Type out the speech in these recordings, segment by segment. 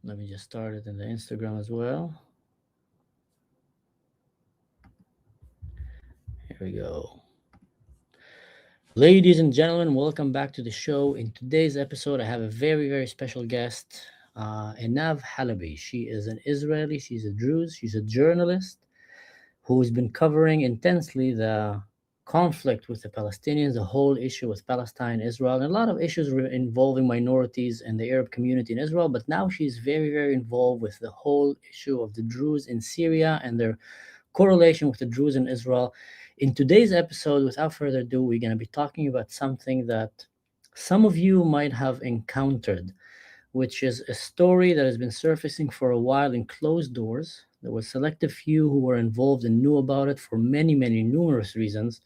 Let me just start it in the Instagram as well. Here we go. Ladies and gentlemen, welcome back to the show. In today's episode, I have a very, very special guest, Einav Halabi. She is an Israeli, she's a Druze, she's a journalist who's been covering intensely the conflict with the Palestinians, the whole issue with Palestine, Israel, and a lot of issues involving minorities and the Arab community in Israel. But now she's very, very involved with the whole issue of the Druze in Syria and their correlation with the Druze in Israel. In today's episode, without further ado, we're going to be talking about something that some of you might have encountered, which is a story that has been surfacing for a while in closed doors. There was selective few who were involved and knew about it for many, many numerous reasons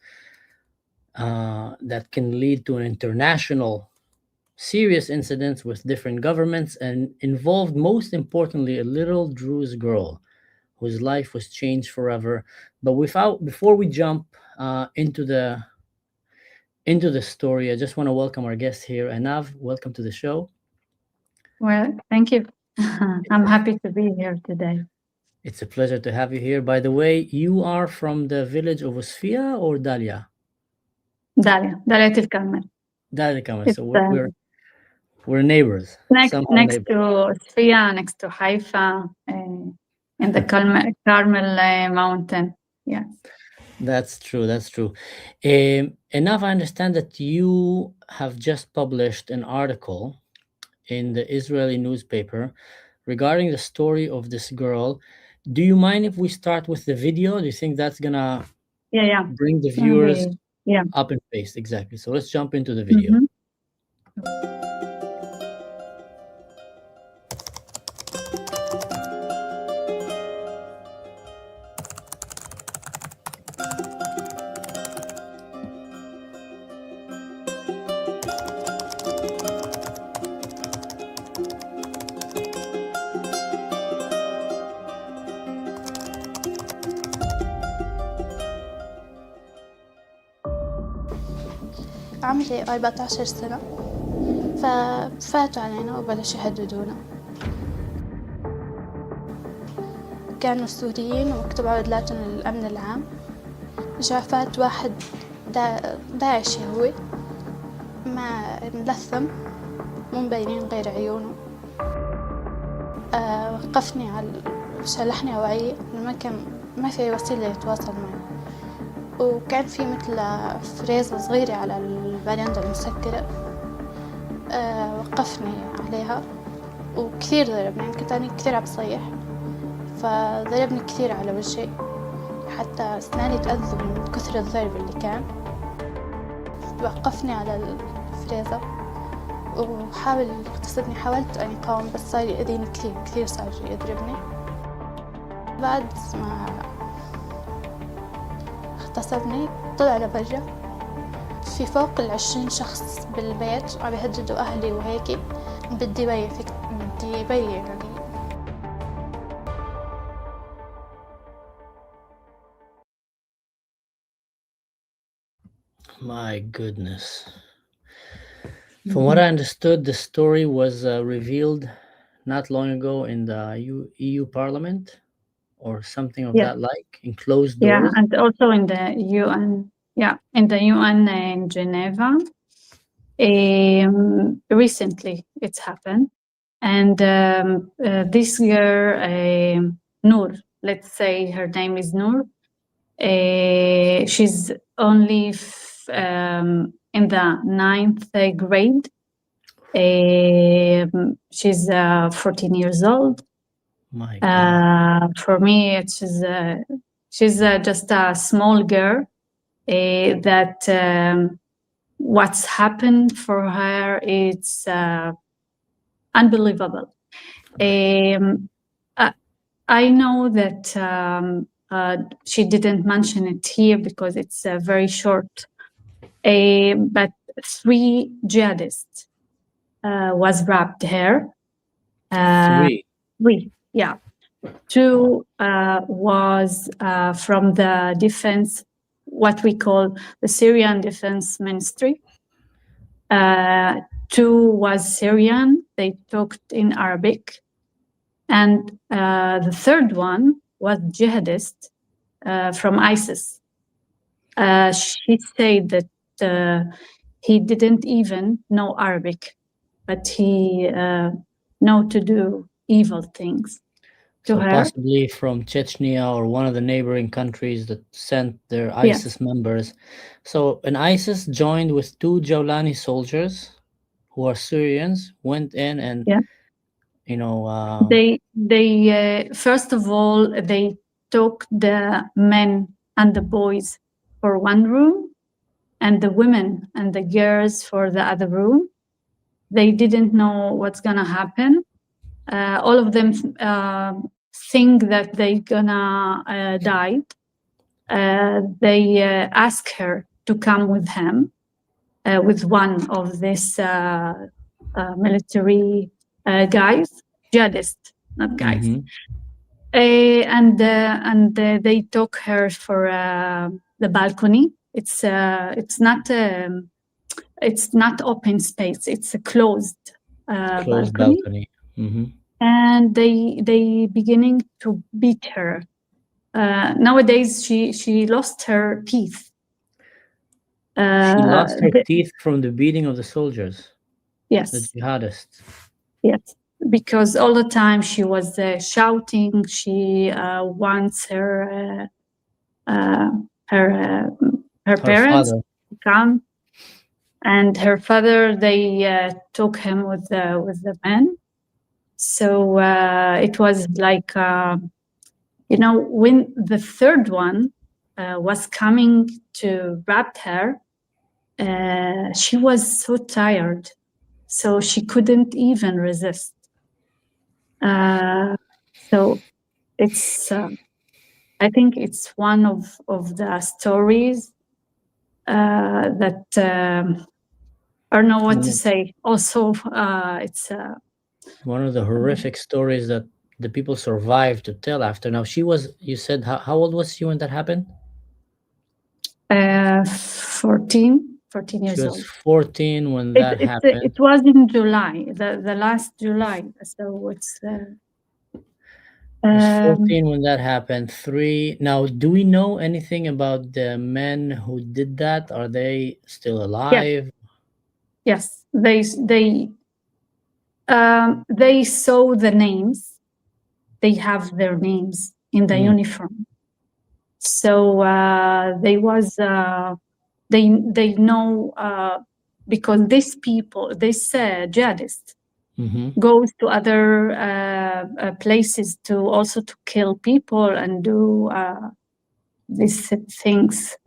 that can lead to an international serious incidents with different governments and involved, most importantly, a little Druze girl whose life was changed forever. But before we jump into the story, I just want to welcome our guest here, Einav. Welcome to the show. Well, thank you. I'm happy to be here today. It's a pleasure to have you here. By the way, you are from the village of Osfia or Dalia? Dalia Tel Karmel. Dalia Karmel. So we're neighbors. Next to Sfia, next to Haifa, in the Carmel mountain. Yeah. That's true. That's true. Enough, I understand that you have just published an article in the Israeli newspaper regarding the story of this girl. Do you mind if we start with the video? Do you think that's gonna bring the viewers up in pace? Exactly. So let's jump into the video. Mm-hmm. عمري 14 سنة ففاتوا علينا وبلشوا يهددونا. كانوا سوريين ومكتوب على بدلاتهم الأمن العام. جاء فات واحد داعشي هو ما ملثم مو مبينين غير عيونه. وقفني شلحني وعي ما في وسيلة يتواصل معي. وكان في مثل فريزة صغيرة على البرندة المسكرة. وقفني عليها وكثير ضربني، يعني كنت أنا كثير عم بصيح فضربني كثير على وجهي حتى أسناني تأذوا من كثر الضرب اللي كان. وقفني على الفريزة وحاول يغتصبني، حاولت أن أقاوم بس صار يأذيني كثير صار يضربني. بعد ما اغتصبني طلع لبرا، في فوق 20 شخص بالبيت عم يهددوا أهلي وهيك. بدي بين يعني. My goodness. From what I understood, the story was revealed not long ago in the EU Parliament or something of that like, in closed doors. Yeah, and also in the UN. Yeah, in the UN in Geneva. Recently, it's happened. And this girl, Noor, let's say her name is Noor. She's only in the 9th grade. She's 14 years old. My God. For me, she's just a small girl that what's happened for her, it's unbelievable. I know that she didn't mention it here because it's very short, but 3 jihadists was robbed here. 3? 3, yeah. 2 was from the defense, what we call the Syrian Defense Ministry. 2 was Syrian. They talked in Arabic. And the third one was jihadist from ISIS. She said that he didn't even know Arabic, but he know to do evil things to So her. possibly from Chechnya or one of the neighboring countries that sent their ISIS members. So an ISIS joined with 2 Jawlani soldiers who are Syrians, went in and, you know... They first of all, they took the men and the boys for one room and the women and the girls for the other room. They didn't know what's gonna happen. All of them think that they're gonna die. They ask her to come with him, with one of these military guys, jihadist, not guys. And they took her for the balcony. It's not open space. It's a closed balcony. And they beginning to beat her. Nowadays, she lost her teeth. She lost her teeth from the beating of the soldiers. Yes. The jihadists. Yes, because all the time she was shouting. She wants her parents father to come, and her father. They took him with the men. So it was like when the third one was coming to grab her, she was so tired. So she couldn't even resist. So it's, I think it's one of the stories that I don't know what to say. Also, it's one of the horrific stories that the people survived to tell after. Now, you said, how old was she when that happened? 14 years old. She was 14 when that happened. It was in July, the last July. So it's... She was 14 when that happened. 3. Now, do we know anything about the men who did that? Are they still alive? Yes. They saw the names. They have their names in the uniform. So they know because these people, this jihadist, goes to other places to also to kill people and do these things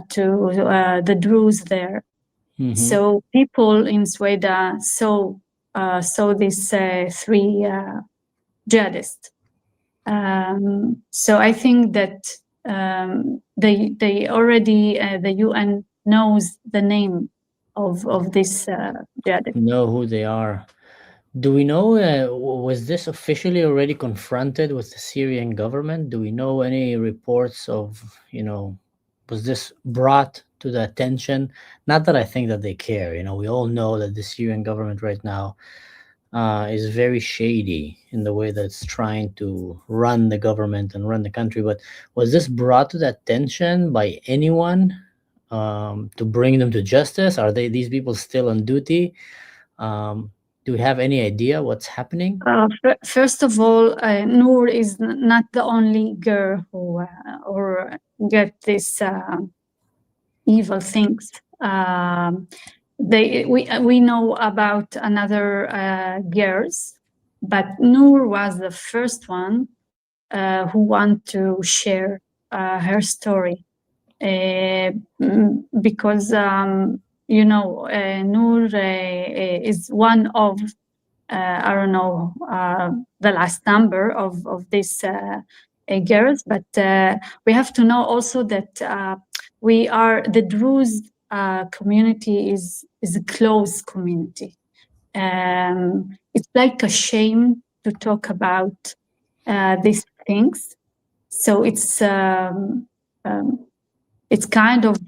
to the Druze there. So people in Sweden saw these 3 jihadists. So I think that they already the UN knows the name of this jihadists. Know who they are. Do we know, was this officially already confronted with the Syrian government? Do we know any reports of, was this brought to the attention? Not that I think that they care. We all know that the Syrian government right now is very shady in the way that it's trying to run the government and run the country. But was this brought to the attention by anyone to bring them to justice? Are these people still on duty? Do we have any idea what's happening? First of all, Noor is not the only girl who or get these evil things. We know about another girls, but Noor was the first one who want to share her story because Noor is one of I don't know the last number of these girls, but we have to know also that the Druze community is a closed community. It's like a shame to talk about these things. So it's kind of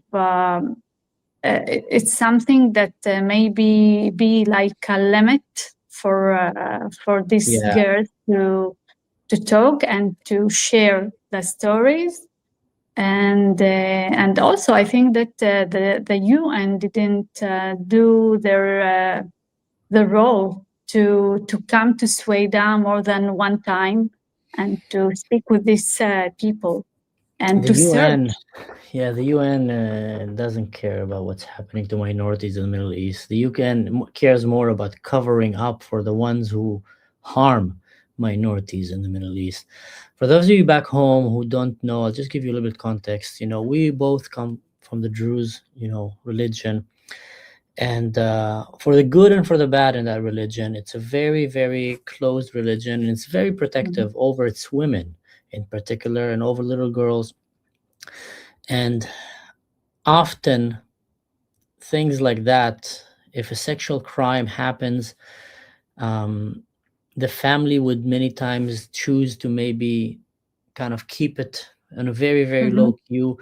it's something that maybe be like a limit for these girls talk and to share the stories. And also, I think that the UN didn't do the role to come to Sweden more than one time and to speak with these people and The to search. UN, yeah, the UN doesn't care about what's happening to minorities in the Middle East. The UN cares more about covering up for the ones who harm minorities in the Middle East. For those of you back home who don't know, I'll just give you a little bit of context. We both come from the Druze, religion. And for the good and for the bad in that religion, it's a very, very closed religion, and it's very protective over its women in particular and over little girls. And often things like that, if a sexual crime happens, the family would many times choose to maybe kind of keep it on a very, very Mhm. low queue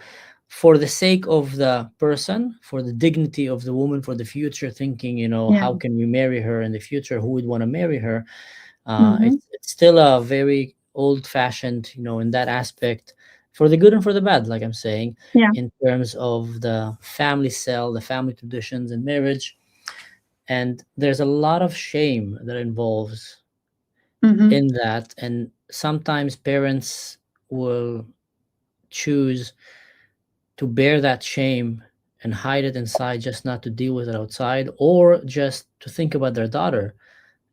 for the sake of the person, for the dignity of the woman, for the future, thinking, Yeah. how can we marry her in the future? Who would want to marry her? Mhm. It's still a very old fashioned, in that aspect, for the good and for the bad, like I'm saying, Yeah. in terms of the family cell, the family traditions and marriage. And there's a lot of shame that involves Mhm. in that. And sometimes parents will choose to bear that shame and hide it inside, just not to deal with it outside, or just to think about their daughter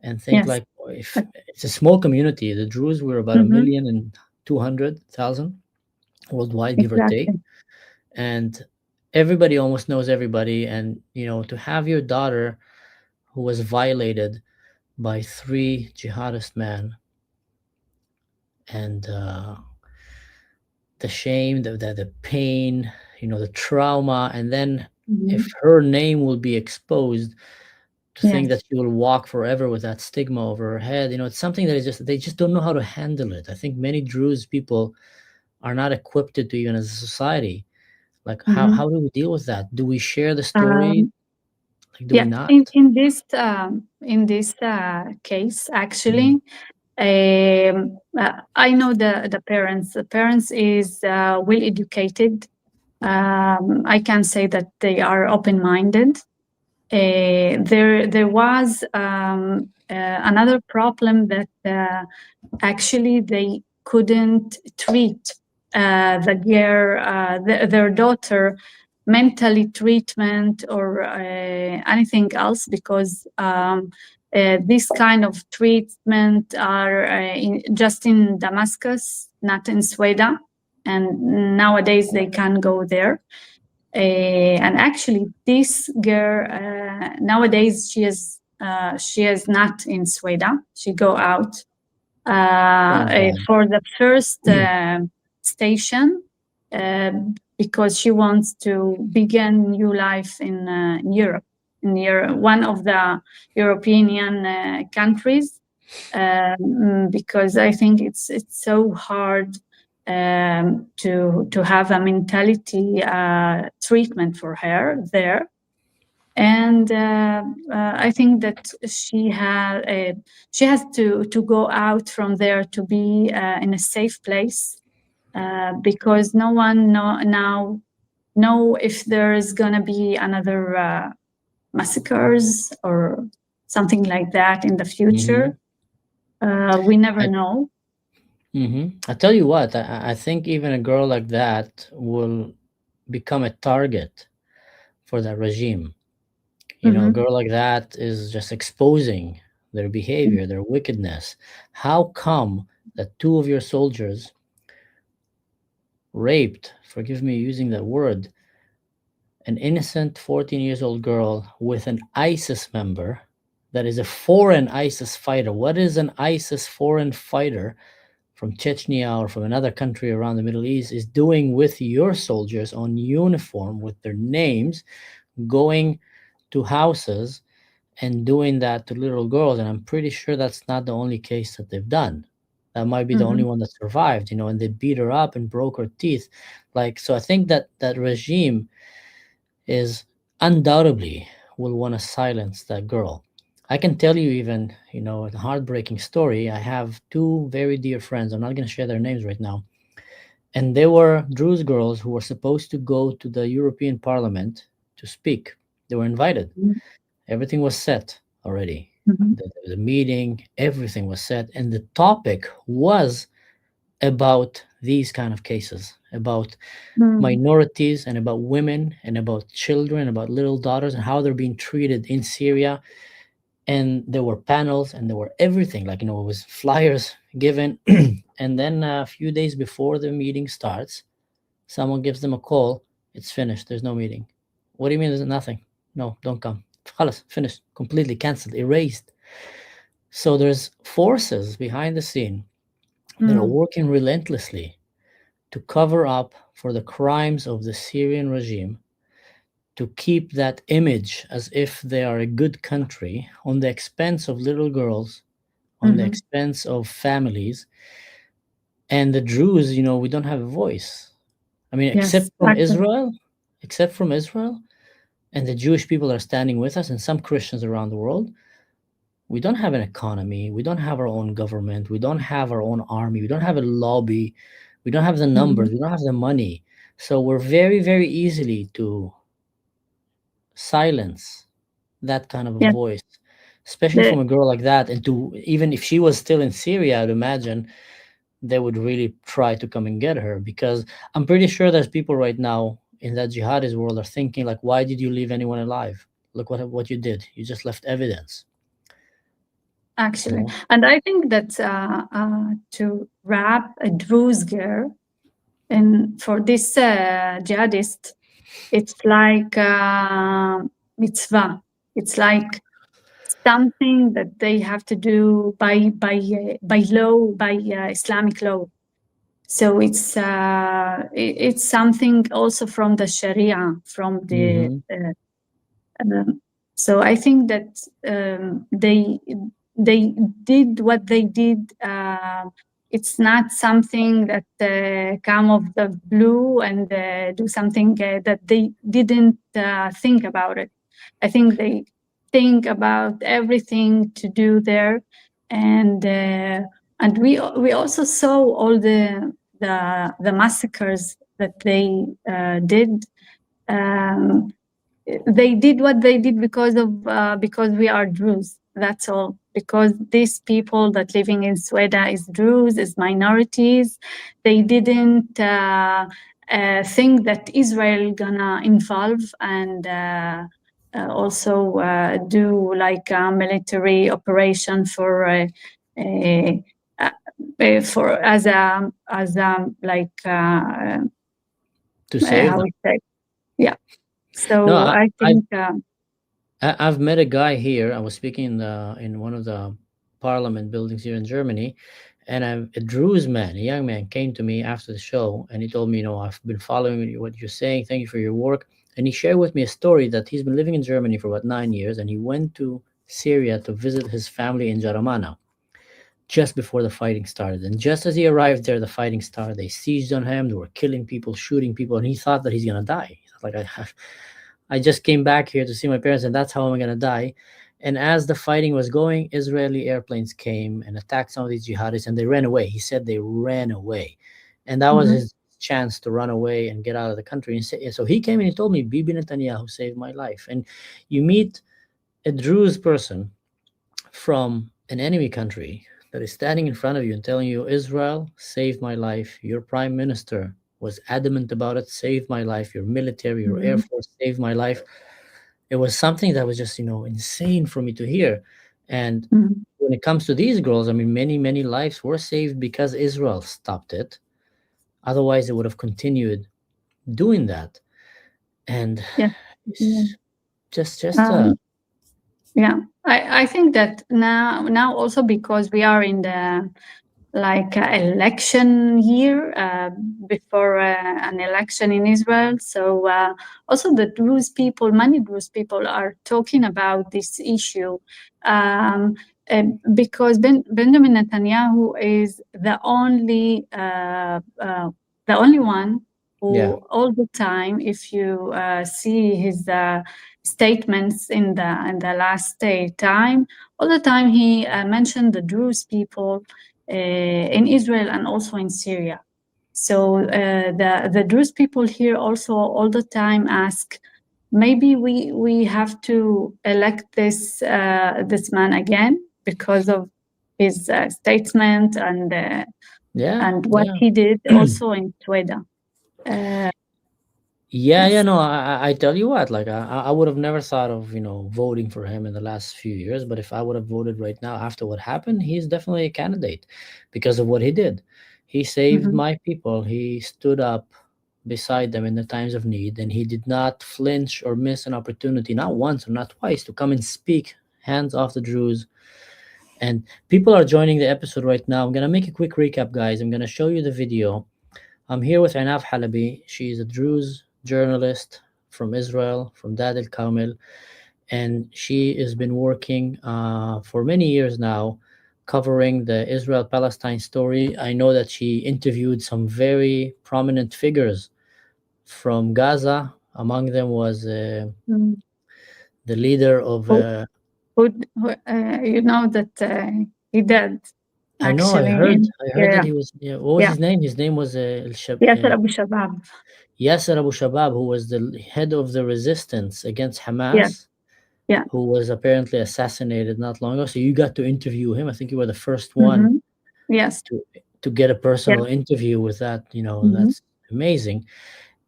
and think Yes. like, if it's a small community, the Druze were about a Mhm. million and 200,000 worldwide, give or take, Exactly. and everybody almost knows everybody. And to have your daughter who was violated by three jihadist men, and the shame, the pain, the trauma, and then if Mhm. her name will be exposed, to think Yes. that she will walk forever with that stigma over her head, it's something that is just, they just don't know how to handle it. I think many Druze people are not equipped to even as a society. Like, how Mhm. do we deal with that? Do we share the story? Um, Like, do we yeah. not? In this case, Mhm. actually, I know the parents. The parents is well educated. I can say that they are open minded. There was another problem that actually they couldn't treat their daughter mentally treatment or anything else, because this kind of treatment are just in Damascus, not in Sweden, and nowadays they can go there. And actually, this girl nowadays she is not in Sweden. She go out Thank God. for the first station uh, because she wants to begin new life in Europe, one of the European countries, because I think it's so hard to have a mentality treatment for her there. And I think that she has to go out from there to be in a safe place, because no one now know if there is gonna be another massacres or something like that in the future. Hmm. We never I, know. I tell you what, I think even a girl like that will become a target for that regime. A Mhm. girl like that is just exposing their behavior, their wickedness. How come that two of your soldiers raped, forgive me using that word, an innocent 14 years old girl with an ISIS member that is a foreign ISIS fighter? What is an ISIS foreign fighter from Chechnya or from another country around the Middle East is doing with your soldiers on uniform with their names, going to houses and doing that to little girls? And I'm pretty sure that's not the only case that they've done. That might be the only Mhm. one that survived, and they beat her up and broke her teeth. Like, so I think that that regime is undoubtedly will want to silence that girl. I can tell you even, a heartbreaking story. I have two very dear friends. I'm not going to share their names right now. And they were Druze girls who were supposed to go to the European Parliament to speak. They were invited. Mhm. Everything was set already. Mhm. The meeting, everything was set. And the topic was about these kind of cases, about Mhm. minorities and about women and about children, about little daughters and how they're being treated in Syria. And there were panels and there were everything, like, it was flyers given. And then a few days before the meeting starts, someone gives them a call. It's finished. There's no meeting. What do you mean there's nothing? No, don't come. Khalas, finished, completely canceled, erased. So there's forces behind the scene that are Mhm. working relentlessly to cover up for the crimes of the Syrian regime, to keep that image as if they are a good country on the expense of little girls, on the Mhm. expense of families. And the Druze, we don't have a voice. I mean, Yes, exactly. except from Israel, and the Jewish people are standing with us, and some Christians around the world. We don't have an economy. We don't have our own government. We don't have our own army. We don't have a lobby. We don't have the numbers. Mhm. We don't have the money. So we're very, very easily to silence that kind of a Yes, voice, especially the, from a girl like that. And to, even if she was still in Syria, I'd imagine they would really try to come and get her, because I'm pretty sure there's people right now in that jihadist world are thinking like, why did you leave anyone alive? Look what you did. You just left evidence. You actually, know? and I think that to wrap a Druze girl, and for this jihadist, it's like mitzvah. It's like something that they have to do by law, by Islamic law. So it's something also from the Sharia, from the. Mm-hmm. Um, so I think that they did what they did. It's not something that come of the blue and do something that they didn't think about it. I think they think about everything to do there, and we also saw all the massacres that they did. Um, they did what they did because we are Druze. That's all. Because these people that living in Sweden is Druze, is minorities. They didn't think that Israel gonna involve and also do like a military operation for like To save how them. we say, yeah. No, So I I've think I've met a guy here. I was speaking in one of the parliament buildings here in Germany, and a Druze man, a young man, came to me after the show, and he told me, I've been following what you're saying. Thank you for your work. And he shared with me a story that he's been living in Germany for about 9 years, and he went to Syria to visit his family in Jaramana just before the fighting started. And just as he arrived there, the fighting started. They seized on him. They were killing people, shooting people, and he thought that he's gonna die. He thought, like, I just came back here to see my parents, and that's how I'm gonna die. And as the fighting was going, Israeli airplanes came and attacked some of these jihadis, and they ran away. He said they ran away, and that was mhm, his chance to run away and get out of the country. And so he came and he told me, Bibi Netanyahu saved my life. And you meet a Druze person from an enemy country that is standing in front of you and telling you, Israel saved my life. Your prime minister was adamant about it, saved my life. Your military, your air mhm, force saved my life. It was something that was just, insane for me to hear. And mhm. when it comes to these girls, I mean, many, many lives were saved because Israel stopped it. Otherwise, it would have continued doing that. And Yeah. Yeah. it's just Um, yeah. I think that now also because we are in the like election year before an election in Israel. So also the many Druze people are talking about this issue because Benjamin Netanyahu is the only one yeah. who all the time, if you see his statements in the last time. All the time he mentioned the Druze people in Israel and also in Syria. So the Druze people here also all the time ask, maybe we have to elect this man again because of his statement and what he did also in Twitter. No, I tell you what, like I would have never thought of voting for him in the last few years, but if I would have voted right now after what happened, he's definitely a candidate because of what he did. He saved my people. He stood up beside them in the times of need, and he did not flinch or miss an opportunity, not once or not twice, to come and speak hands off the Druze. And people are joining the episode right now. I'm gonna make a quick recap, guys. I'm gonna show you the video. I'm here with Einav Halabi. She's a Druze journalist from Israel, from Dad el Kamel, and she has been working for many years now covering the Israel-Palestine story. I know that she interviewed some very prominent figures from Gaza. Among them was the leader of... you know that he died. I know, I heard that he was... what was his name? His name was Yasser Abu Shabab. Yasser Abu Shabab, who was the head of the resistance against Hamas, who was apparently assassinated not long ago. So you got to interview him. I think you were the first one to get a personal interview with that. That's amazing.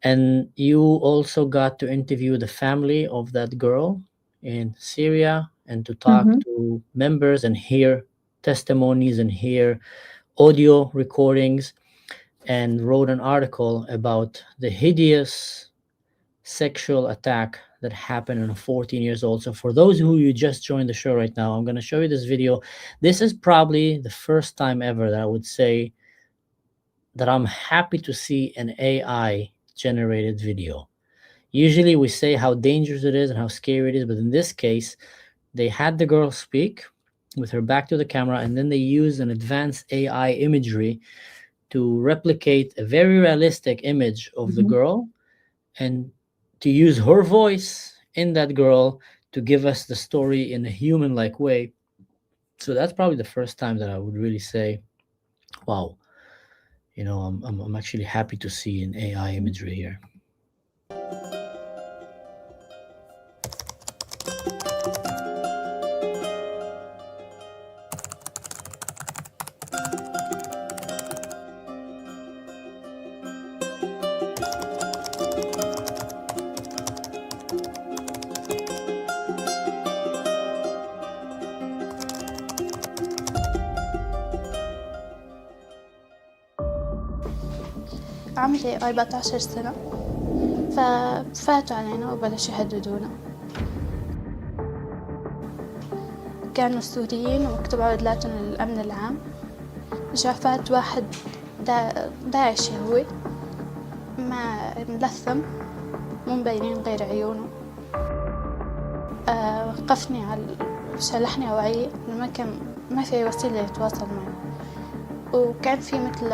And you also got to interview the family of that girl in Syria and to talk to members and hear testimonies and hear audio recordings, and wrote an article about the hideous sexual attack that happened on a 14 years old. So for those who you just joined the show right now, I'm going to show you this video. This is probably the first time ever that I would say that I'm happy to see an AI generated video. Usually we say how dangerous it is and how scary it is, but in this case, they had the girl speak with her back to the camera, and then they used an advanced AI imagery to replicate a very realistic image of the girl and to use her voice in that girl to give us the story in a human-like way. So that's probably the first time that I would really say, wow, I'm actually happy to see an AI imagery here. عمري 14 سنة، ففاتوا علينا وبلشوا يهددونا. كانوا سوريين ومكتوب على بدلاتهم الأمن العام. فات واحد داعشي هو، ما ملثم مو مبينين غير عيونه. وقفني شلحني وعي، ما في وسيلة يتواصل معي، وكان في مثل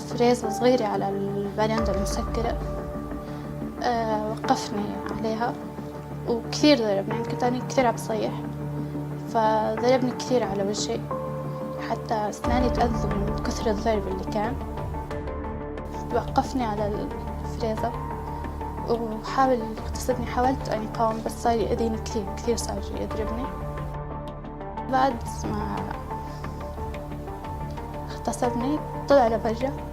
فريزة صغيرة على البرندة المسكرة. وقفني عليها وكثير ضربني، كنت أنا كثير عم بصيح، فضربني كثير على وجهي حتى أسناني تأذوا من كثر الضرب اللي كان. وقفني على الفريزة وحاول يغتصبني، حاولت أن أقاوم بس صار يأذيني كثير صار يضربني. بعد ما اغتصبني طلع لبرا،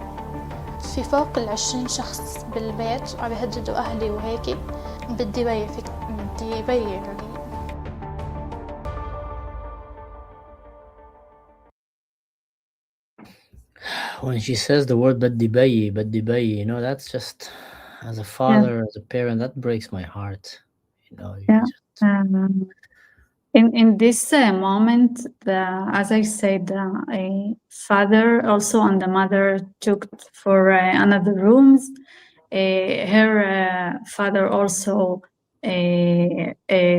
في فوق 20 شخص بالبيت عم يهددوا أهلي وهيك. بدي بين يعني. When she says the word بدي بي, that's just, as a father, as a parent, that breaks my heart. In this moment, as I said, a father also and the mother took for another rooms. Her father also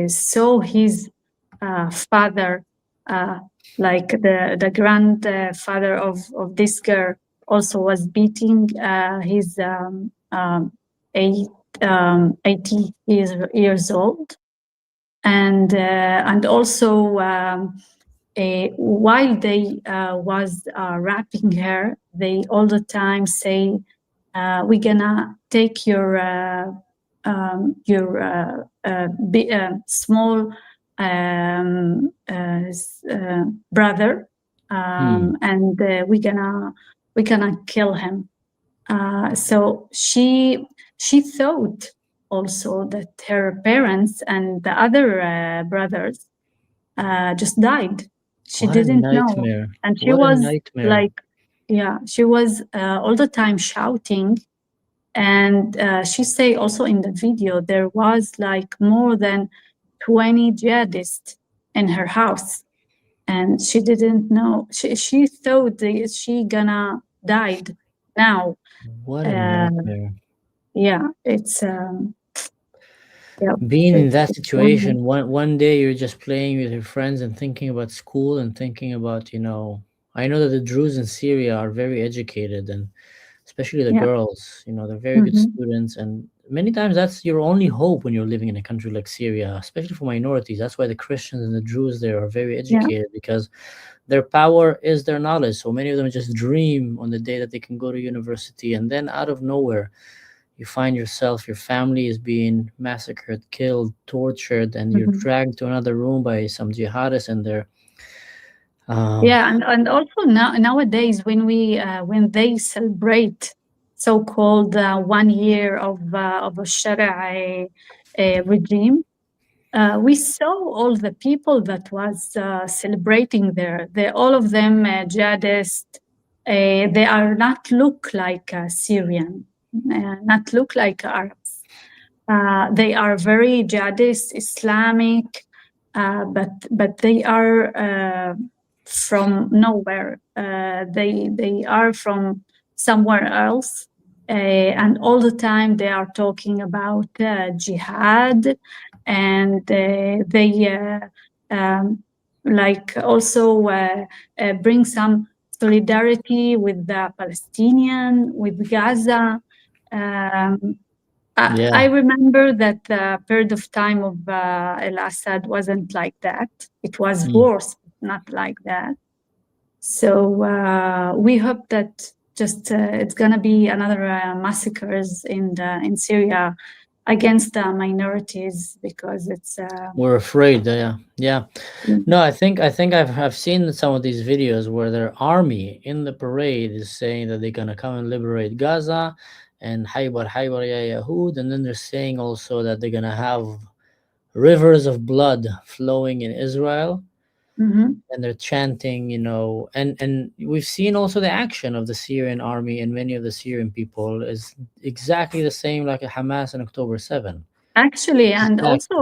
saw his father, like the grandfather of this girl, also was beating his 80 years old. and also while they was wrapping her, they all the time say, "We're gonna take your small brother, and we're gonna kill him." So she thought also that her parents and the other brothers just died. She What a didn't know, nightmare. and she What a was nightmare. like, yeah, she was all the time shouting. And she say also in the video there was like more than 20 jihadists in her house, and she didn't know. She thought that she gonna died now. What a Uh, nightmare. yeah, it's yeah, Being in that it's horrible. situation, one day you're just playing with your friends and thinking about school and thinking about, I know that the Druze in Syria are very educated, and especially the Yeah. girls, they're very good Mm-hmm. students. And many times that's your only hope when you're living in a country like Syria, especially for minorities. That's why the Christians and the Druze there are very Yeah. educated, because their power is their knowledge. So many of them just dream on the day that they can go to university, and then out of nowhere, you find yourself, your family is being massacred, killed, tortured, and you're Mm-hmm. dragged to another room by some jihadists, and they're um, Yeah, and also nowadays when they celebrate so-called 1 year of a Sharia regime, we saw all the people that was celebrating there. They all of them jihadists. They are not look like Syrian, not look like Arabs. They are very jihadist, Islamic, but they are from nowhere. They are from somewhere else, and all the time they are talking about jihad, and they like also bring some solidarity with the Palestinian, with Gaza. Um, I yeah. remember that the period of time of Al-Assad wasn't like that. It was Mm. worse, not like that. So we hope that just it's gonna be another massacres in Syria against the minorities, because it's We're afraid. Yeah. No, I think I've seen some of these videos where their army in the parade is saying that they're gonna come and liberate Gaza and Haybar ya Yahud, and then they're saying also that they're gonna have rivers of blood flowing in Israel, Mhm. and they're chanting, and we've seen also the action of the Syrian army, and many of the Syrian people is exactly the same like a Hamas on October 7. Actually, and Exactly. also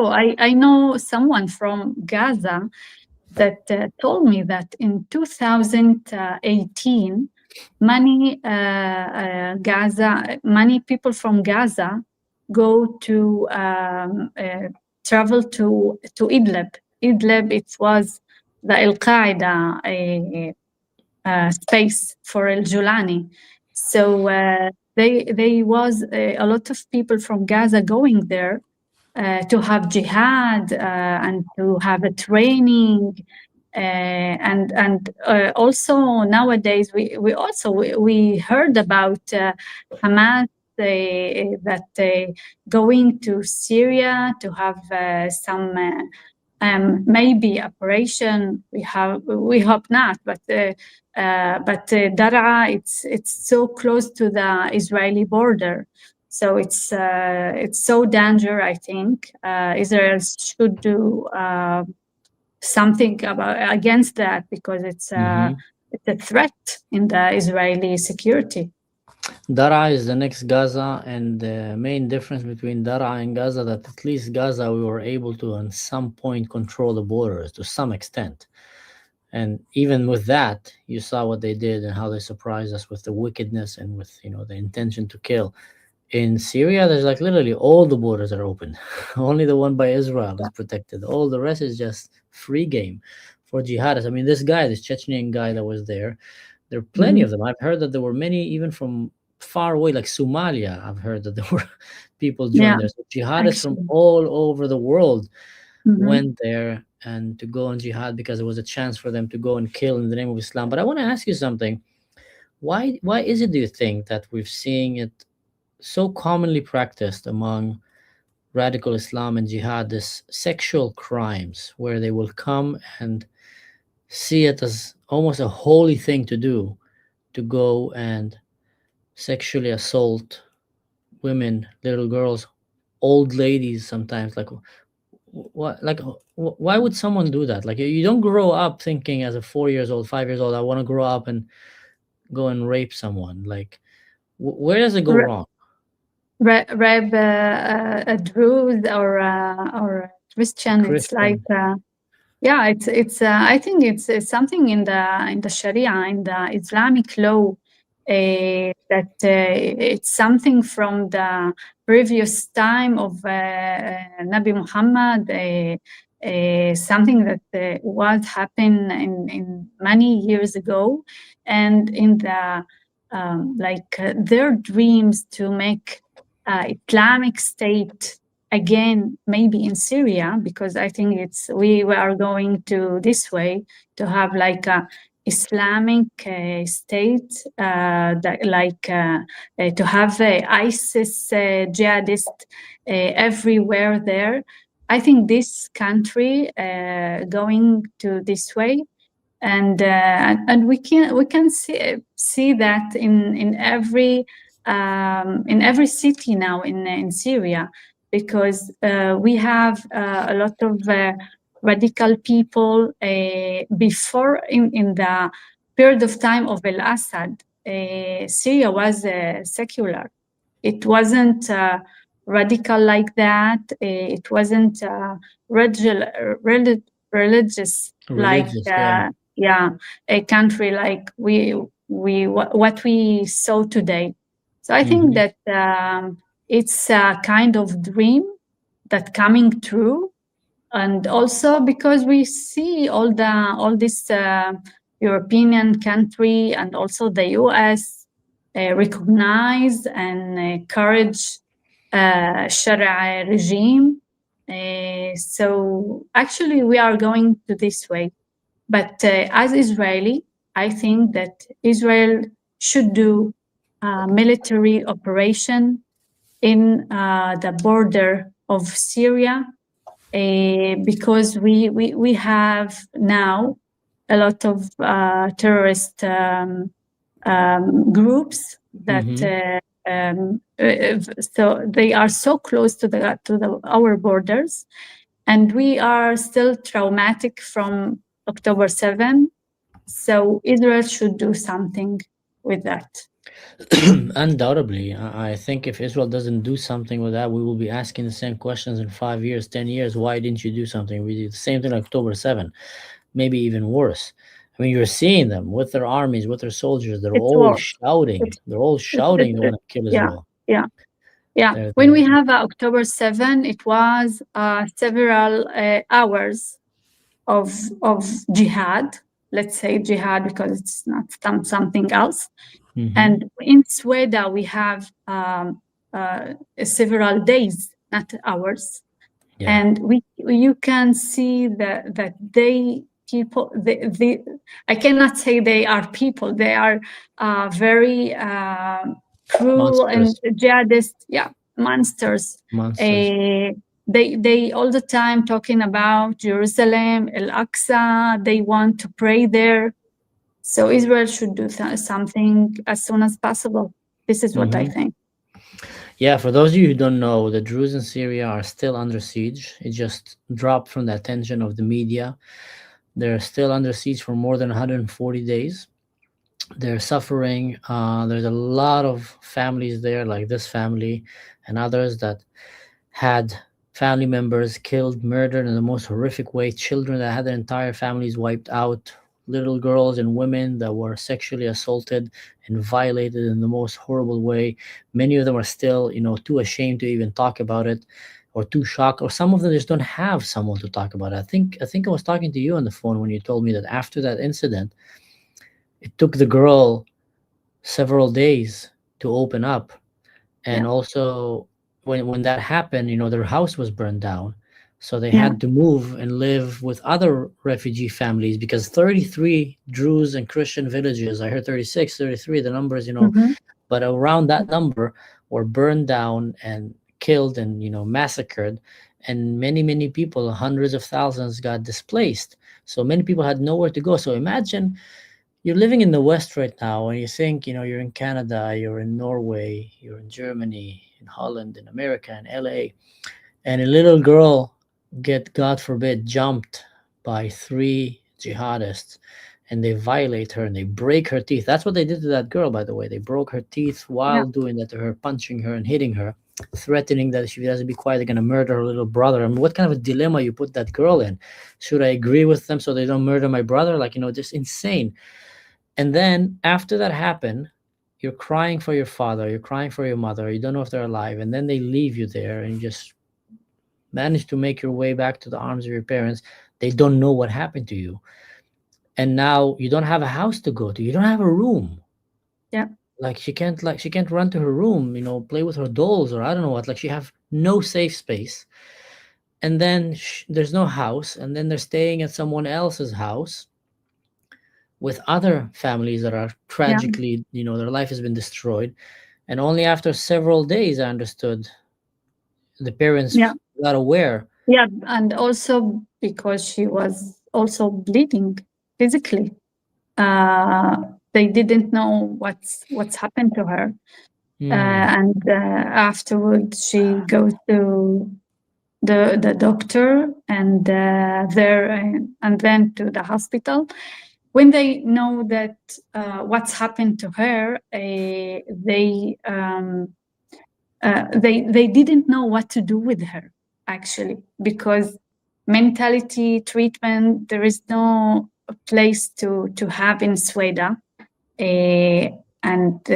I know someone from Gaza that told me that in 2018, many people from Gaza go to travel to Idlib. Idlib, it was the Al Qaeda space for Al Julani. So they was a lot of people from Gaza going there to have jihad and to have a training, and also nowadays we heard about Hamas that going to Syria to have some maybe operation. We hope not, but Daraa, it's so close to the Israeli border, so it's so danger. I think Israel should do something about against that, because it's Hmm. a threat in the Israeli security. Dara is the next Gaza, and the main difference between Dara and Gaza, that at least Gaza we were able to at some point control the borders to some extent. And even with that, you saw what they did and how they surprised us with the wickedness and with the intention to kill. In Syria, there's like literally all the borders are open. Only the one by Israel is protected. All the rest is just free game for jihadists. I mean, this Chechnyan guy that was there are plenty Mhm. of them. I've heard that there were many even from far away, like Somalia. I've heard that there were people Yeah, joined there. So jihadists from actually. all over the world went there and to go on jihad because it was a chance for them to go and kill in the name of Islam. But I want to ask you something. Why is it, do you think, that we're seeing it so commonly practiced among radical Islam and jihad, this sexual crimes where they will come and see it as almost a holy thing to do, to go and sexually assault women, little girls, old ladies sometimes. Like what, like why would someone do that? Like you don't grow up thinking as a 4 years old, 5 years old, I want to grow up and go and rape someone. Like where does it go wrong? Rape a Druze or Christian. It's like Christian. yeah, it's I think it's something in the Sharia, in the Islamic law, that it's something from the previous time of Nabi Muhammad, something that was happened in many years ago, and in the their dreams to make Islamic State again, maybe in Syria, because I think we are going to this way to have like a Islamic state, to have ISIS jihadist everywhere there. I think this country going to this way, and we can see that in every city now in Syria, because we have a lot of radical people before in the period of time of Al-Assad. Syria was secular. It wasn't radical like that. It wasn't religious like a country like what we saw today. So I think that it's a kind of dream that coming true, and also because we see all this European country and also the US recognize and encourage Sharia regime. So actually, we are going to this way. But as Israeli, I think that Israel should do military operation in the border of Syria, because we have now a lot of terrorist groups that so they are so close to our borders, and we are still traumatic from October 7. So Israel should do something with that. Undoubtedly, I think if Israel doesn't do something with that, we will be asking the same questions in 5 years, 10 years. Why didn't you do something? We did the same thing on October 7, maybe even worse. I mean, you're seeing them with their armies, with their soldiers. They're all shouting. They're all shouting they want to kill Israel. Yeah. When we have October 7, it was several hours of jihad. Let's say jihad because it's not something else. And in Sweden, we have several days, not hours. Yeah. And you can see that people, I cannot say they are people. They are very cruel and jihadist, monsters. They all the time talking about Jerusalem, Al-Aqsa. They want to pray there. So Israel should do something as soon as possible. This is what I think. Yeah, for those of you who don't know, the Druze in Syria are still under siege. It just dropped from the attention of the media. They're still under siege for more than 140 days. They're suffering. There's a lot of families there, like this family and others, that had family members killed, murdered in the most horrific way, children that had their entire families wiped out, little girls and women that were sexually assaulted and violated in the most horrible way. Many of them are still, too ashamed to even talk about it, or too shocked, or some of them just don't have someone to talk about it. I think I was talking to you on the phone when you told me that after that incident, it took the girl several days to open up. And also when that happened, their house was burned down. So they Yeah. had to move and live with other refugee families because 33 Druze and Christian villages, I heard 36, 33, the numbers, Mm-hmm. but around that number were burned down and killed and, massacred. And many, many people, hundreds of thousands, got displaced. So many people had nowhere to go. So imagine you're living in the West right now and you think, you're in Canada, you're in Norway, you're in Germany, in Holland, in America, in LA, and a little girl get, God forbid, jumped by three jihadists, and they violate her and they break her teeth. That's what they did to that girl, by the way. They broke her teeth Yeah. while doing that to her, punching her and hitting her, threatening that if she doesn't be quiet, they're gonna murder her little brother. I mean, what kind of a dilemma you put that girl in? Should I agree with them so they don't murder my brother? Like, just insane. And then after that happened, you're crying for your father, you're crying for your mother, you don't know if they're alive, and then they leave you there and you just manage to make your way back to the arms of your parents. They don't know what happened to you. And now you don't have a house to go to. You don't have a room. Yeah. Like she can't run to her room, play with her dolls or I don't know what. Like she have no safe space. And then there's no house, and then they're staying at someone else's house with other families that are Yeah. tragically, their life has been destroyed. And only after several days I understood the Yeah. parents got aware. Yeah. And also because she was also bleeding physically. They didn't know what's happened to her. And afterwards she goes to the doctor and there and then to the hospital. When they know that what's happened to her, they didn't know what to do with her, actually, because mentality treatment, there is no place to have in Sweden. And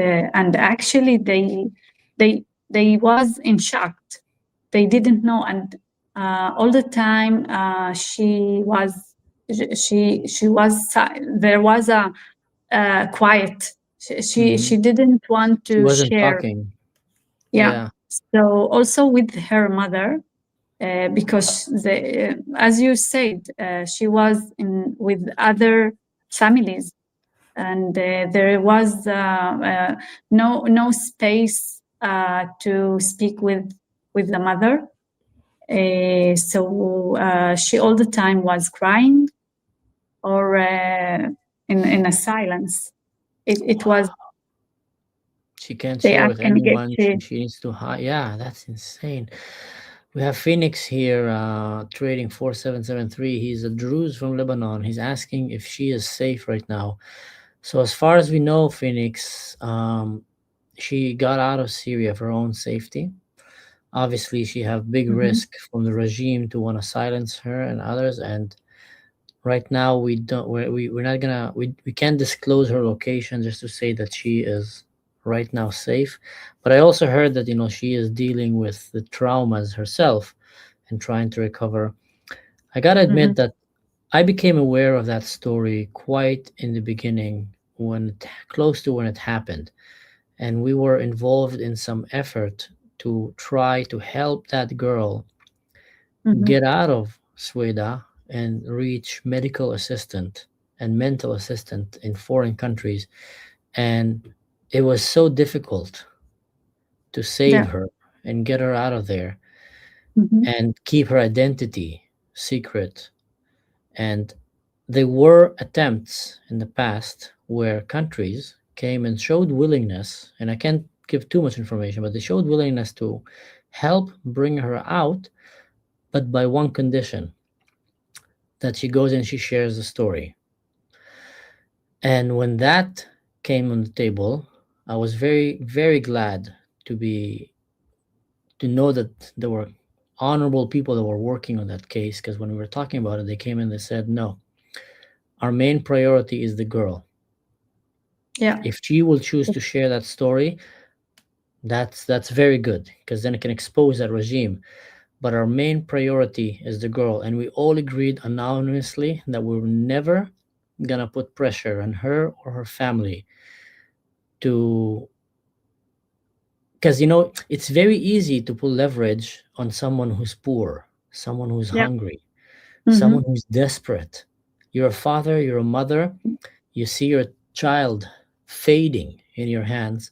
actually they was in shock. They didn't know, and all the time she was there was a quiet. She didn't want She to wasn't share. talking. Yeah. Yeah. So also with her mother, because as you said, she was with other families, and there was no space to speak with the mother. So she all the time was crying or in a silence. It was She can't they share ask with and get anyone. She needs to hide. Yeah, that's insane. We have Phoenix here, trading 4773. He's a Druze from Lebanon. He's asking if she is safe right now. So as far as we know, Phoenix, she got out of Syria for her own safety. Obviously, she have big risk from the regime to want to silence her and others. And right now, we're not gonna we can't disclose her location, just to say that she is right now safe. But I also heard that she is dealing with the traumas herself and trying to recover. I gotta admit that I became aware of that story quite in the beginning, close to when it happened, and we were involved in some effort to try to help that girl get out of Sweden and reach medical assistant and mental assistant in foreign countries. And it was so difficult to save yeah. her and get her out of there Mhm. and keep her identity secret. And there were attempts in the past where countries came and showed willingness, and I can't give too much information, but they showed willingness to help bring her out, but by one condition, that she goes and she shares the story. And when that came on the table, I was very, very glad to be to know that there were honorable people that were working on that case, because when we were talking about it, they came in and they said, no, our main priority is the girl. Yeah. If she will choose to share that story, that's very good, because then it can expose that regime. But our main priority is the girl, and we all agreed anonymously that we were never gonna put pressure on her or her family to, because it's very easy to put leverage on someone who's poor, someone who's Yeah. hungry, Mm-hmm. someone who's desperate. You're a father, you're a mother, you see your child fading in your hands.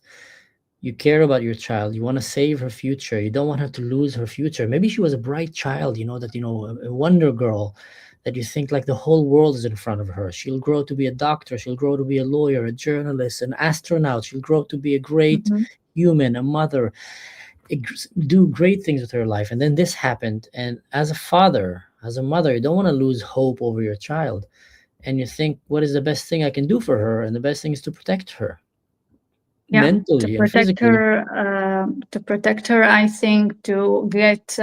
You care about your child, you want to save her future, you don't want her to lose her future. Maybe she was a bright child, that a wonder girl, that you think like the whole world is in front of her. She'll grow to be a doctor, she'll grow to be a lawyer, a journalist, an astronaut, she'll grow to be a great Mm-hmm. human, a mother, do great things with her life. And then this happened, and as a father, as a mother, you don't want to lose hope over your child, and you think, what is the best thing I can do for her? And the best thing is to protect her, Yeah, mentally and physically. to protect her, I think, to get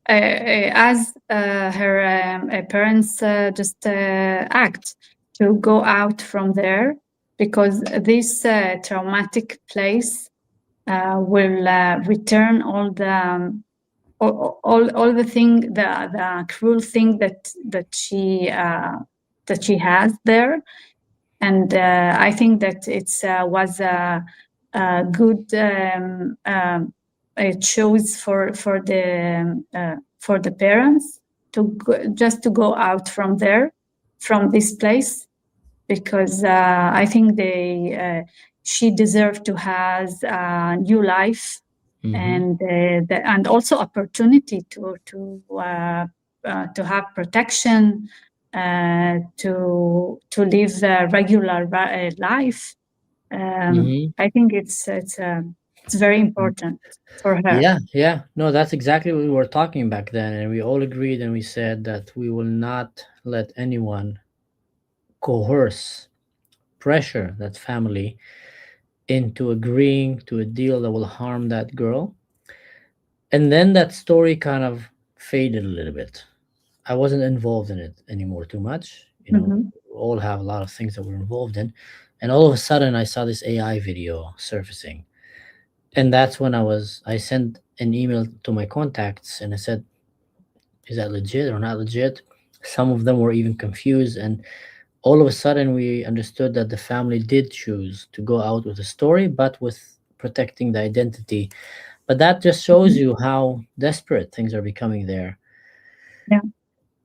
as her parents just act to go out from there, because this traumatic place will return all the all the thing, the cruel thing that she has there. And I think that it's was a good choice for the parents to just to go out from there, from this place, because I think she deserved to have a new life, and also opportunity to have protection, to live a regular life. I think it's very important for her. Yeah, no, that's exactly what we were talking back then, and we all agreed, and we said that we will not let anyone coerce, pressure that family into agreeing to a deal that will harm that girl. And then that story kind of faded a little bit. I wasn't involved in it anymore too much. Mm-hmm. We all have a lot of things that we're involved in. And all of a sudden, I saw this AI video surfacing. And that's when I sent an email to my contacts and I said, is that legit or not legit? Some of them were even confused. And all of a sudden, we understood that the family did choose to go out with a story, but with protecting the identity. But that just shows you how desperate things are becoming there. Yeah.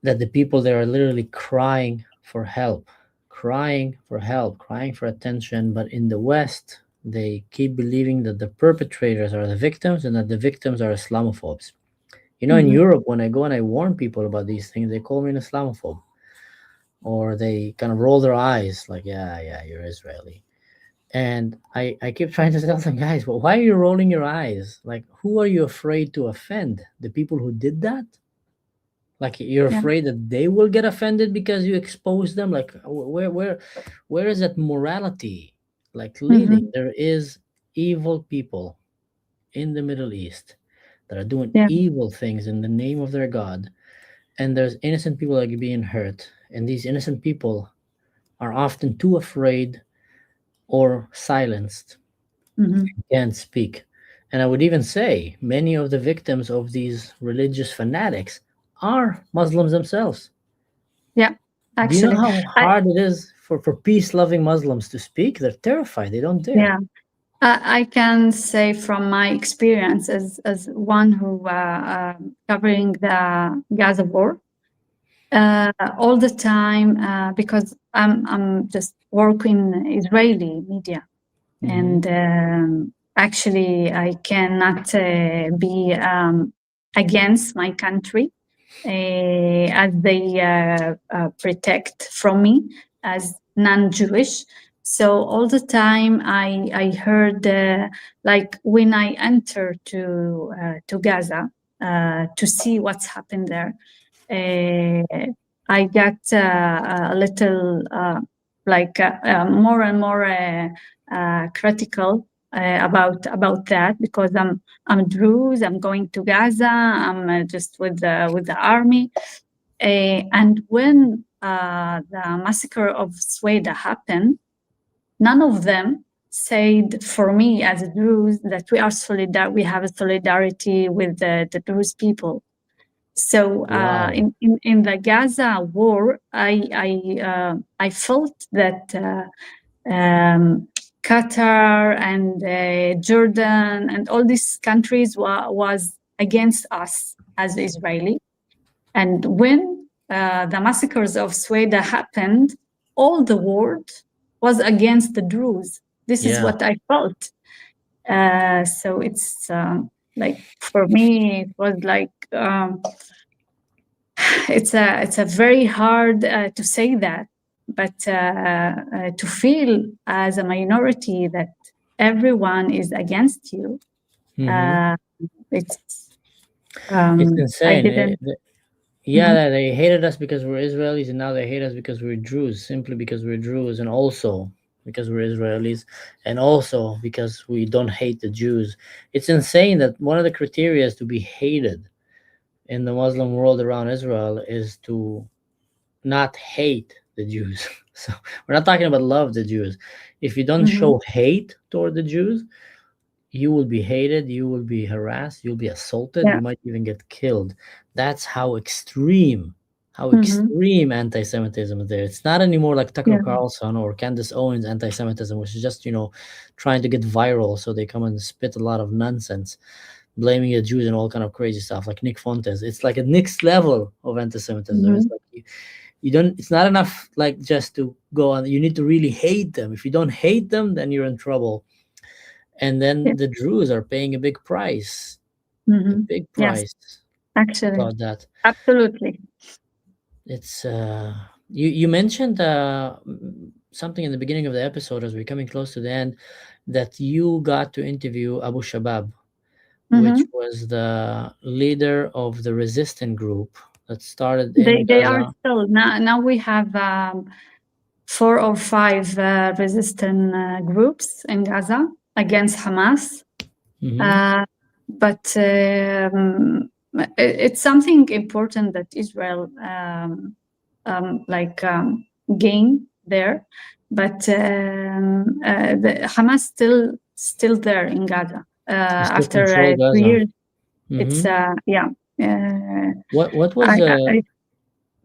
That the people there are literally crying for help, crying for help, crying for attention. But in the West, they keep believing that the perpetrators are the victims and that the victims are Islamophobes. In Europe, when I go and I warn people about these things, they call me an Islamophobe. Or they kind of roll their eyes like, yeah, you're Israeli. And I keep trying to tell them, guys, well, why are you rolling your eyes? Like, who are you afraid to offend? The people who did that? Like, you're afraid that they will get offended because you expose them? Like, where is that morality like leading? There is evil people in the Middle East that are doing evil things in the name of their God, and there's innocent people that are being hurt, and these innocent people are often too afraid or silenced, can't speak. And I would even say many of the victims of these religious fanatics are Muslims themselves. Yeah, Do you know actually, how hard it is for peace-loving Muslims to speak? They're terrified. They don't dare. Yeah, I can say from my experience as one who covering the Gaza war all the time, because I'm just working Israeli media, and actually I cannot be against my country as they protect from me as non-Jewish. So all the time I heard like when I enter to Gaza to see what's happened there, I got a little more and more critical about that, because I'm Druze. I'm going to Gaza. I'm just with the army, and when the massacre of Sweda happened, none of them said for me as a Druze that we are we have a solidarity with the Druze people. So in the Gaza war, I felt that Qatar and Jordan and all these countries was against us as Israeli, And when the massacres of Sweden happened, all the world was against the Druze. This is Yeah. what I felt. So it's like, for me, it was like, it's a very hard to say that, but to feel as a minority that everyone is against you, Mhm. it's It's I insane. didn't. Yeah, they hated us because we're Israelis, and now they hate us because we're Druze, simply because we're Druze, and also because we're Israelis, and also because we don't hate the Jews. It's insane that one of the criteria to be hated in the Muslim world around Israel is to not hate the Jews. So we're not talking about love the Jews. If you don't Mhm. show hate toward the Jews, you will be hated, you will be harassed, you'll be assaulted, Yeah. you might even get killed. That's how Mhm. extreme anti-Semitism is there. It's not anymore like Tucker Yeah. Carlson or Candace Owens anti-Semitism, which is just, trying to get viral, so they come and spit a lot of nonsense, blaming the Jews and all kind of crazy stuff, like Nick Fontes. It's like a next level of anti-Semitism. It's Mhm. like you don't. It's not enough like just to go on. You need to really hate them. If you don't hate them, then you're in trouble. And Yeah. then the Druze are paying a Mhm. big Yes, price actually, about that. absolutely. It's you mentioned something in the beginning of the episode as we're coming close to the end, that you got to interview Abu Shabab, which Mhm. was the leader of the resistant group that started in They are Gaza. still now. Now we have 4 or 5 resistant groups in Gaza against Hamas. Hmm. But it's something important that Israel gain there. But the Hamas still there in Gaza They still after control 2 Gaza. years. It's Hmm. yeah. Uh, What was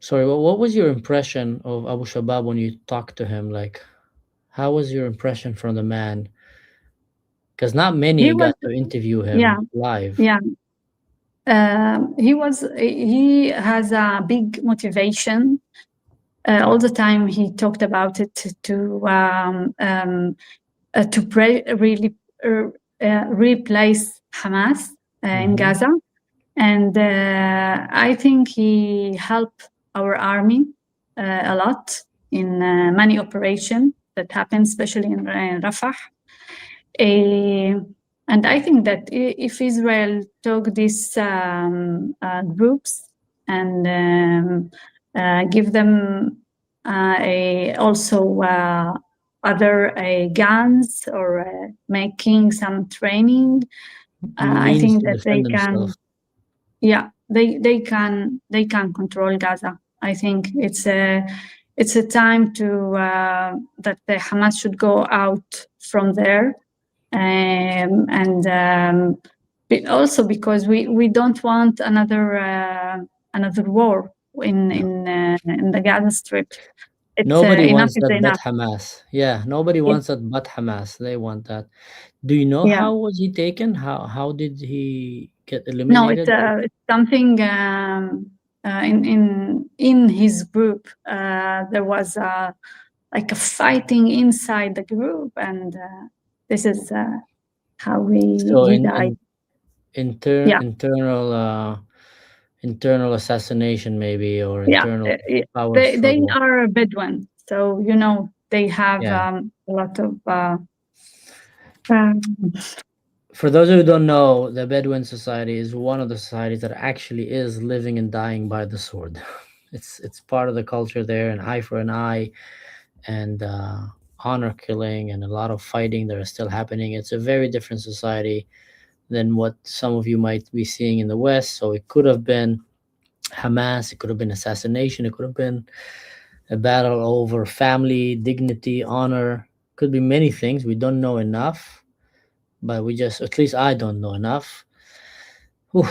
sorry, what was your impression of Abu Shabab when you talked to him? Like, how was your impression from the man? Because not he many was got to interview yeah him live. yeah he has a big motivation. All the time he talked about it really replace Hamas in Hmm. Gaza, and I think he helped our army a lot in many operations that happened, especially in Rafah. And I think that if Israel took these groups and give them also other guns or making some training, I Means think to that they defend can. themselves. Yeah, they can control Gaza. I think it's a time to that the Hamas should go out from there, and also because we don't want another war No. in the Gaza Strip. It's Nobody enough wants is that but enough. Hamas. Yeah, nobody Yeah, wants that but Hamas. They want that. Do you know yeah. how was he taken? How did he get No, eliminated? it's something in his group. There was like a fighting inside the group, and this is how So he in died. inter Yeah, internal internal assassination maybe, or yeah. internal power They struggle. are Bedouin, so they have Yeah. a lot of. Um, For those who don't know, the Bedouin society is one of the societies that actually is living and dying by the sword. It's part of the culture there, an eye for an eye, and honor killing, and a lot of fighting that are still happening. It's a very different society than what some of you might be seeing in the West. So it could have been Hamas, it could have been assassination, it could have been a battle over family, dignity, honor. Could be many things. We don't know enough, but at least I don't know enough. Whew.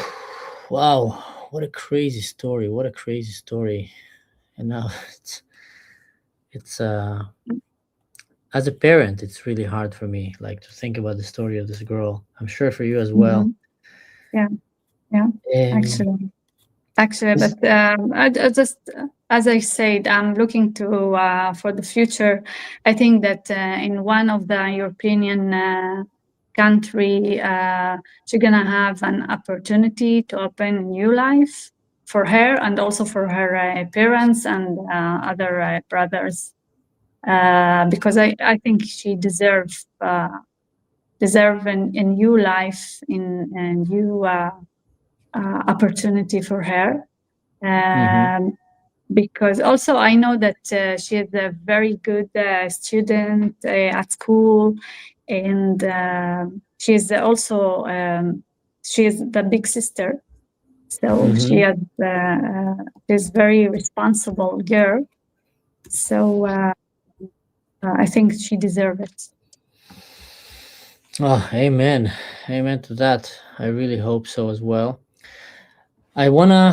Wow, what a crazy story! What a crazy story! And now it's as a parent, it's really hard for me, like to think about the story of this girl. I'm sure for you as well. mhm. Yeah, yeah. Um, Actually, actually. This- But I just, as I said, I'm looking to for the future. I think that in one of the European country, she's gonna have an opportunity to open a new life for her and also for her parents and other brothers, because I think she deserves a new life, in a new opportunity for her. Mhm. Because also I know that she is a very good student at school, and she's also she is the big sister, so Mhm. she's very responsible girl. So I think she deserves it. Oh, amen. Amen to that. I really hope so as well. I want to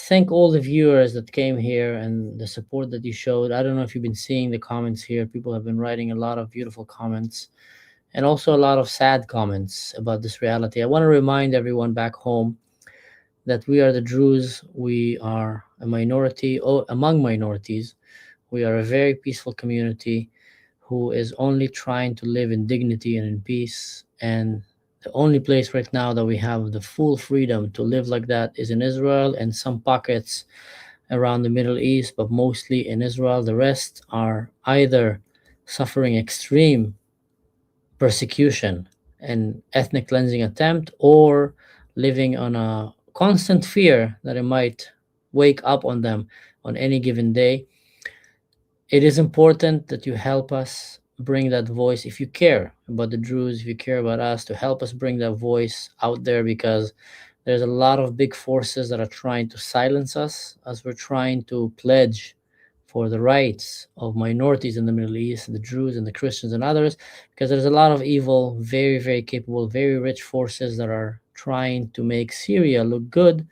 thank all the viewers that came here and the support that you showed. I don't know if you've been seeing the comments here. People have been writing a lot of beautiful comments and also a lot of sad comments about this reality. I want to remind everyone back home that we are the Druze. We are a minority among minorities. We are a very peaceful community who is only trying to live in dignity and in peace. And the only place right now that we have the full freedom to live like that is in Israel and some pockets around the Middle East, but mostly in Israel. The rest are either suffering extreme persecution and ethnic cleansing attempt, or living on a constant fear that it might wake up on them on any given day. It is important that you help us bring that voice, if you care about the Druze, if you care about us, to help us bring that voice out there, because there's a lot of big forces that are trying to silence us as we're trying to pledge for the rights of minorities in the Middle East, the Druze and the Christians and others, because there's a lot of evil, very, very capable, very rich forces that are trying to make Syria look good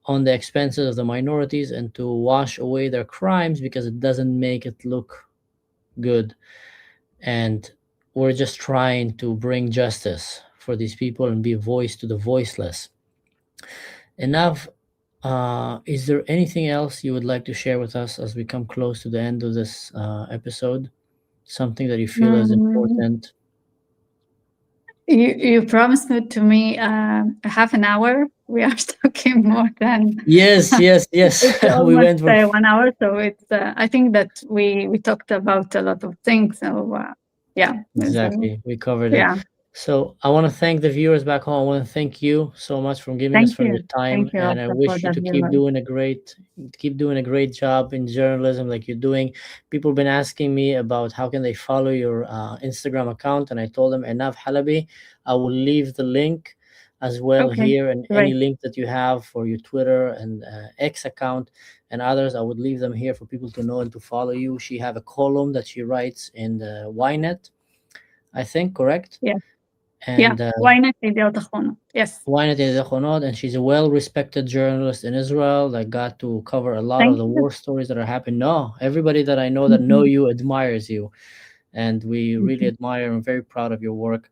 on the expenses of the minorities and to wash away their crimes because it doesn't make it look good. And we're just trying to bring justice for these people and be a voice to the voiceless. Enough. Is there anything else you would like to share with us as we come close to the end of this episode? Something that you feel is Mm, important? you promised it to me half an hour. We are talking more than Yes, yes, yes. it's We almost went for 1 hour. So it's I think that we talked about a lot of things. So yeah, so, exactly. We covered it. yeah. So I want to thank the viewers back home. I want to thank you so much for giving us from your time, Thank you and I also for wish you the to viewers. keep doing a great job in journalism like you're doing. People have been asking me about how can they follow your Instagram account, and I told them enough Halabi. I will leave the link as well Okay, here, and any great. link that you have for your Twitter and X account and others, I would leave them here for people to know and to follow you. She have a column that she writes in the Ynet, I think, correct? Yeah, yeah. And Why not Video Tahono? Yes. Wynette Edekhonod, and she's a well-respected journalist in Israel that got to cover a lot of Thank the you. war stories that are happening. No, everybody that I know that know Mhm. you admires you, and we really Mhm. admire and very proud of your work.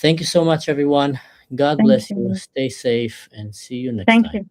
Thank you so much, everyone. God Thank bless you. you. Stay safe, and see you next Thank time. you.